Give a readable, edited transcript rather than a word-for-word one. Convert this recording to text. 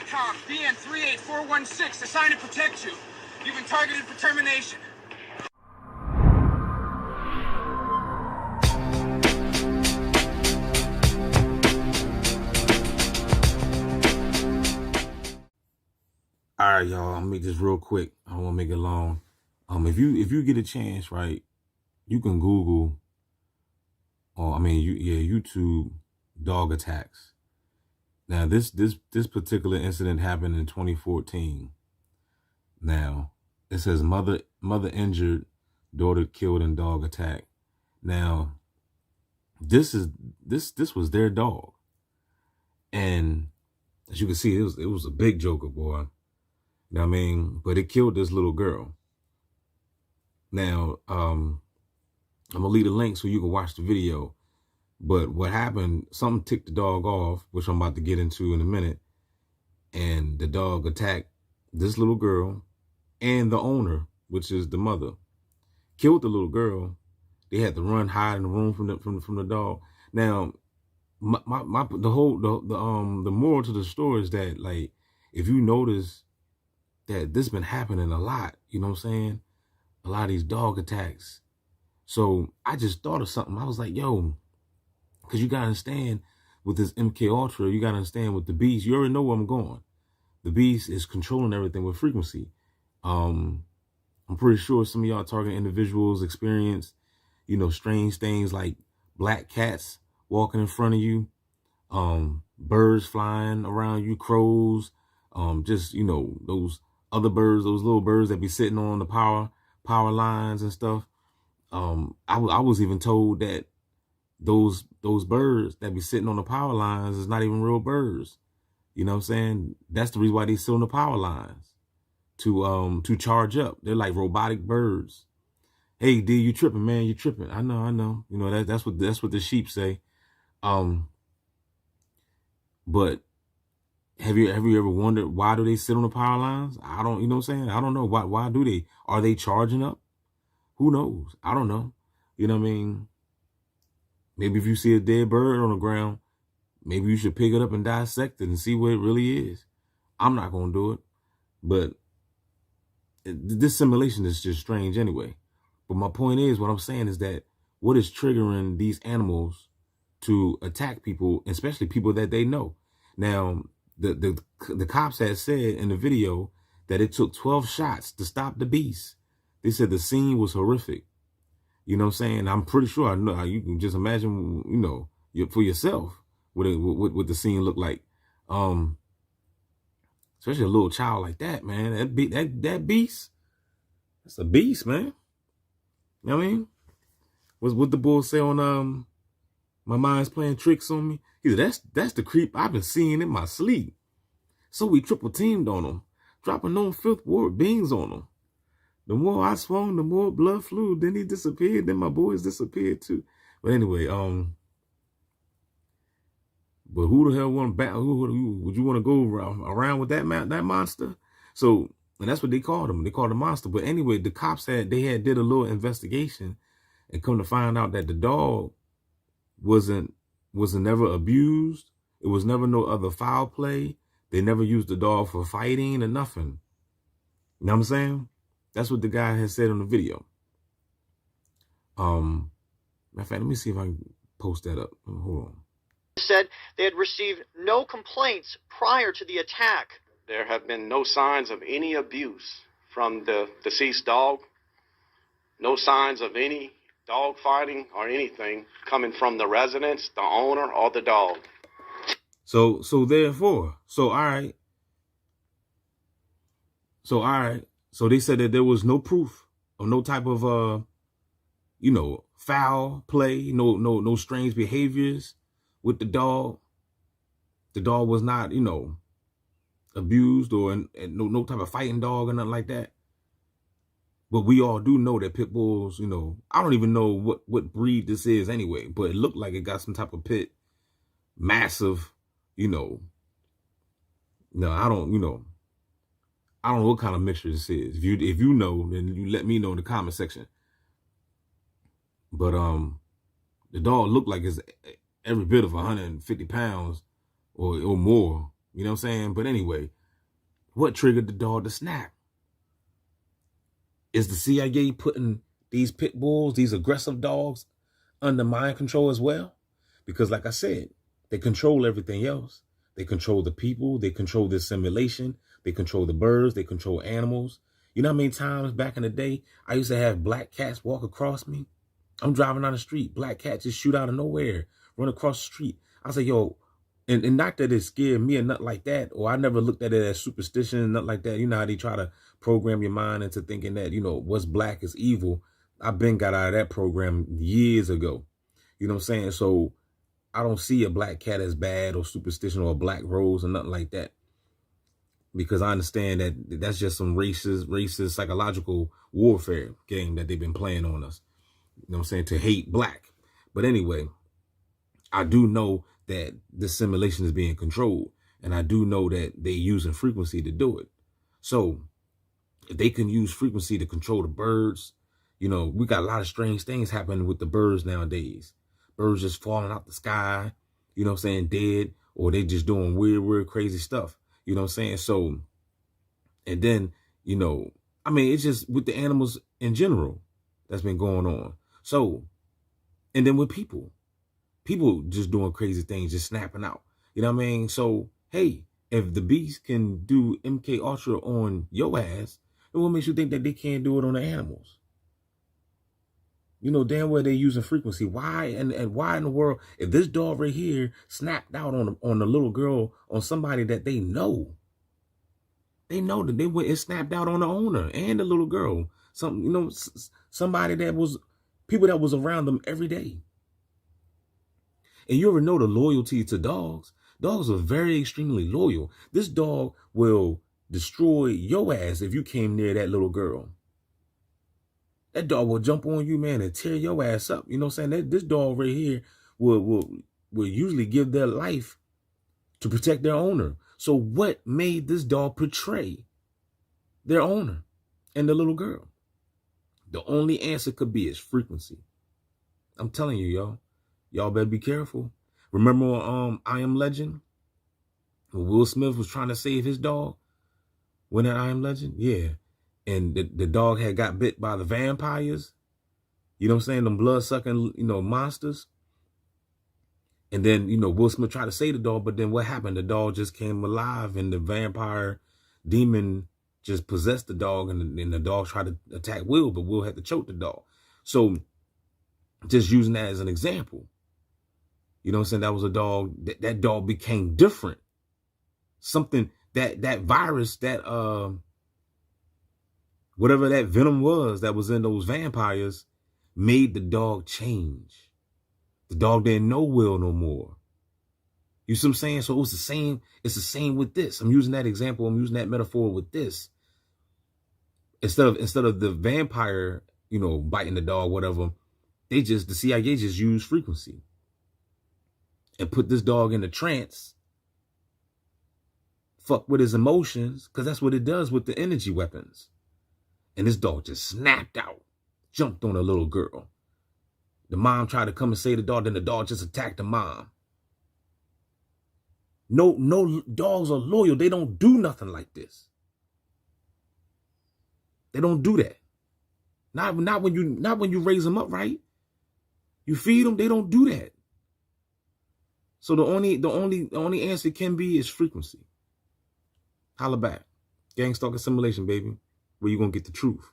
TRANSCOM BN 38416 assigned to protect you. You've been targeted for termination. All right, y'all. I'm gonna make this real quick. I don't want to make it long. If you get a chance, right, you can Google, or YouTube dog attacks. Now, this particular incident happened in 2014. Now, it says mother injured, daughter killed in dog attack. Now, this was their dog, and as you can see, it was a big joker, boy. You know what I mean? But it killed this little girl. Now, I'm gonna leave a link so you can watch the video. But what happened, something ticked the dog off, which I'm about to get into in a minute. And the dog attacked this little girl and the owner, which is the mother. Killed the little girl. They had to run, hide in the room from the dog. Now, the moral to the story is that, like, if you notice that this been happening a lot, you know what I'm saying? A lot of these dog attacks. So I just thought of something. I was like, yo, because you got to understand with this MK Ultra, you got to understand with the beast, you already know where I'm going. The beast is controlling everything with frequency. I'm pretty sure some of y'all target individuals experience, you know, strange things like black cats walking in front of you, birds flying around you, crows, just, you know, those other birds, those little birds that be sitting on the power lines and stuff. I was even told that those birds that be sitting on the power lines is not even real birds. You know what I'm saying? That's the reason why they sit on the power lines, to charge up. They're like robotic birds. Hey, D, you tripping, man? You tripping? I know. You know, that's what the sheep say. But have you ever wondered why do they sit on the power lines? I don't, you know what I'm saying? I don't know. Why do they? Are they charging up? Who knows? I don't know. You know what I mean? Maybe if you see a dead bird on the ground, maybe you should pick it up and dissect it and see what it really is. I'm not going to do it. But this simulation is just strange anyway. But my point is, what I'm saying is that what is triggering these animals to attack people, especially people that they know? Now, the cops had said in the video that it took 12 shots to stop the beast. They said the scene was horrific. You know what I'm saying? I'm pretty sure I know. You can just imagine, you know, for yourself what the scene looked like. Especially a little child like that, man. That beast. That's a beast, man. You know what I mean? What the bull say on My Mind's Playing Tricks on Me? He said, that's the creep I've been seeing in my sleep. So we triple teamed on him, dropping on fifth ward beans on him. The more I swung, the more blood flew. Then he disappeared. Then my boys disappeared too. But anyway, but who the hell want to who would you want to go around with that monster? So, and that's what they called him. They called him a monster. But anyway, the cops did a little investigation and come to find out that the dog wasn't never abused. It was never no other foul play. They never used the dog for fighting or nothing. You know what I'm saying? That's what the guy has said on the video. Matter of fact, let me see if I can post that up. Hold on. Said they had received no complaints prior to the attack. There have been no signs of any abuse from the deceased dog. No signs of any dog fighting or anything coming from the residents, the owner, or the dog. So therefore, all right. So they said that there was no proof of no type of, you know, foul play, no strange behaviors with the dog. The dog was not, you know, abused or no type of fighting dog or nothing like that. But we all do know that pit bulls, you know, I don't even know what breed this is anyway, but it looked like it got some type of pit, massive, you know. No, I don't know what kind of mixture this is. If you know, then you let me know in the comment section. But the dog looked like it's every bit of 150 pounds or more. You know what I'm saying? But anyway, What triggered the dog to snap? Is the CIA putting these pit bulls, these aggressive dogs, under mind control as well? Because like I said, they control everything else. They control the people. They control the simulation. They control the birds. They control animals. You know how many times back in the day, I used to have black cats walk across me? I'm driving down the street. Black cats just shoot out of nowhere, run across the street. I say, yo, and not that it scared me or nothing like that, or I never looked at it as superstition and nothing like that. You know how they try to program your mind into thinking that, you know, what's black is evil. I've been got out of that program years ago. You know what I'm saying? So I don't see a black cat as bad or superstition or a black rose or nothing like that. Because I understand that that's just some racist psychological warfare game that they've been playing on us. You know what I'm saying? To hate black. But anyway, I do know that this simulation is being controlled. And I do know that they're using frequency to do it. So if they can use frequency to control the birds, you know, we got a lot of strange things happening with the birds nowadays. Birds just falling out the sky, you know what I'm saying, dead, or they just doing weird, crazy stuff. You know what I'm saying? So, and then, you know, I mean, it's just with the animals in general that's been going on. So, and then with people just doing crazy things, just snapping out. You know what I mean? So, hey, if the beast can do MK Ultra on your ass, then what makes you think that they can't do it on the animals? You know damn well they're using frequency. Why and why in the world, if this dog right here snapped out on the little girl, on somebody that they know that they went and snapped out on the owner and the little girl, somebody that was people that was around them every day. And you ever know the loyalty to dogs? Dogs are very extremely loyal. This dog will destroy your ass if you came near that little girl. That dog will jump on you, man, and tear your ass up. You know what I'm saying? This dog right here will usually give their life to protect their owner. So what made this dog betray their owner and the little girl? The only answer could be is frequency. I'm telling you, y'all. Y'all better be careful. Remember I Am Legend? When Will Smith was trying to save his dog? When at I Am Legend? Yeah. And the dog had got bit by the vampires. You know what I'm saying? Them blood-sucking, you know, monsters. And then, you know, Will Smith tried to save the dog, but then what happened? The dog just came alive and the vampire demon just possessed the dog, and the dog tried to attack Will, but Will had to choke the dog. So just using that as an example, you know what I'm saying? That was a dog, that dog became different. Something, that virus, that, whatever that venom was that was in those vampires made the dog change. The dog didn't know Will no more. You see what I'm saying? So it's the same with this. I'm using that example. I'm using that metaphor with this. Instead of the vampire, you know, biting the dog, whatever, the CIA just used frequency and put this dog in a trance, fuck with his emotions, because that's what it does with the energy weapons. And this dog just snapped out, jumped on a little girl. The mom tried to come and save the dog, then the dog just attacked the mom. No dogs are loyal. They don't do nothing like this. They don't do that. Not when you raise them up right. You feed them, they don't do that. So the only answer can be is frequency. Holla back. Gang stalker simulation, baby. Where you gonna get the truth?